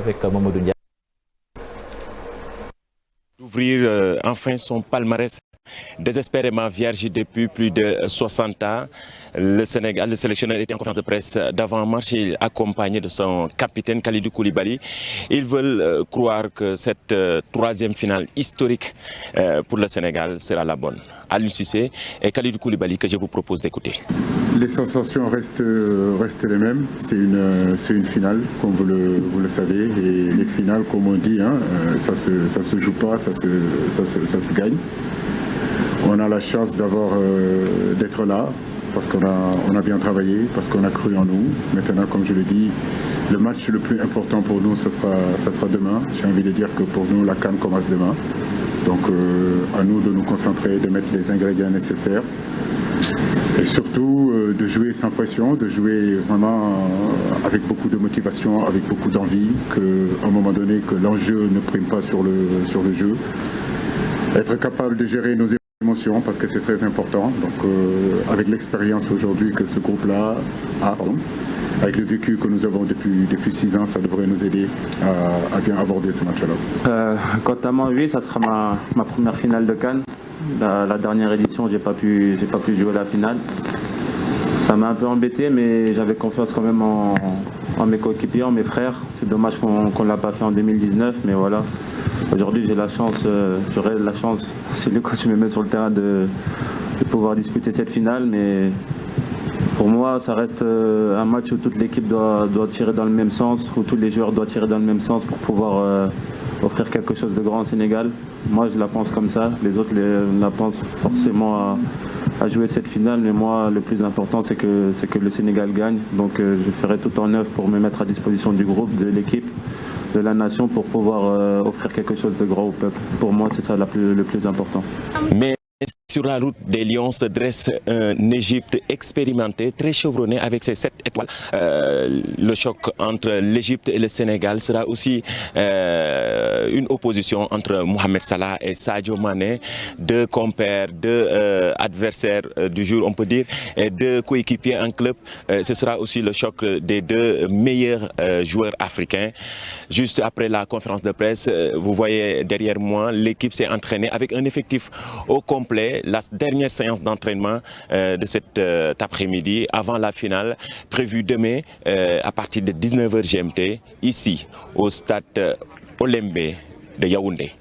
avec Mamadou Ndiaye. D'ouvrir enfin son palmarès désespérément vierge depuis plus de 60 ans. Le sélectionneur était en conférence de presse d'avant-match, accompagné de son capitaine Kalidou Koulibaly. Ils veulent croire que cette troisième finale historique pour le Sénégal sera la bonne. Aliou Cissé et Kalidou Koulibaly que je vous propose d'écouter. Les sensations restent les mêmes. C'est une finale, comme vous le savez. Et les finales, comme on dit, ça se joue pas, ça se gagne. On a la chance d'être là, parce qu'on a bien travaillé, parce qu'on a cru en nous. Maintenant, comme je le dis, le match le plus important pour nous, ça sera demain. J'ai envie de dire que pour nous, la CAN commence demain. Donc, à nous de nous concentrer, de mettre les ingrédients nécessaires. Et surtout, de jouer sans pression, de jouer vraiment avec beaucoup de motivation, avec beaucoup d'envie, qu'à un moment donné, que l'enjeu ne prime pas sur le jeu. Être capable de gérer nos émotions, parce que c'est très important. Donc, avec l'expérience aujourd'hui que ce groupe-là a, avec le vécu que nous avons depuis 6 ans, ça devrait nous aider à bien aborder ce match-là. Quant à moi, oui, ça sera ma première finale de CAN. La dernière édition, j'ai pas pu jouer la finale. Ça m'a un peu embêté, mais j'avais confiance quand même en mes coéquipiers, en mes frères. C'est dommage qu'on ne l'a pas fait en 2019, mais voilà. Aujourd'hui, j'aurai la chance, si le coach me met sur le terrain, de pouvoir disputer cette finale. Mais pour moi, ça reste un match où toute l'équipe doit tirer dans le même sens, où tous les joueurs doivent tirer dans le même sens pour pouvoir offrir quelque chose de grand au Sénégal. Moi, je la pense comme ça. Les autres la pensent forcément à jouer cette finale. Mais moi, le plus important, c'est que le Sénégal gagne. Donc, je ferai tout en œuvre pour me mettre à disposition du groupe, de l'équipe, de la nation, pour pouvoir offrir quelque chose de grand au peuple. Pour moi, c'est ça le plus important. Mais sur la route des Lions se dresse un Égypte expérimenté, très chevronné avec ses 7 étoiles. Le choc entre l'Égypte et le Sénégal sera aussi une opposition entre Mohamed Salah et Sadio Mané, 2 compères, 2 adversaires du jour, on peut dire, et 2 coéquipiers en club. Ce sera aussi le choc des 2 meilleurs joueurs africains. Juste après la conférence de presse, vous voyez derrière moi, l'équipe s'est entraînée avec un effectif au complet. La dernière séance d'entraînement de cet après-midi avant la finale prévue demain à partir de 19h GMT ici au stade Olembe de Yaoundé.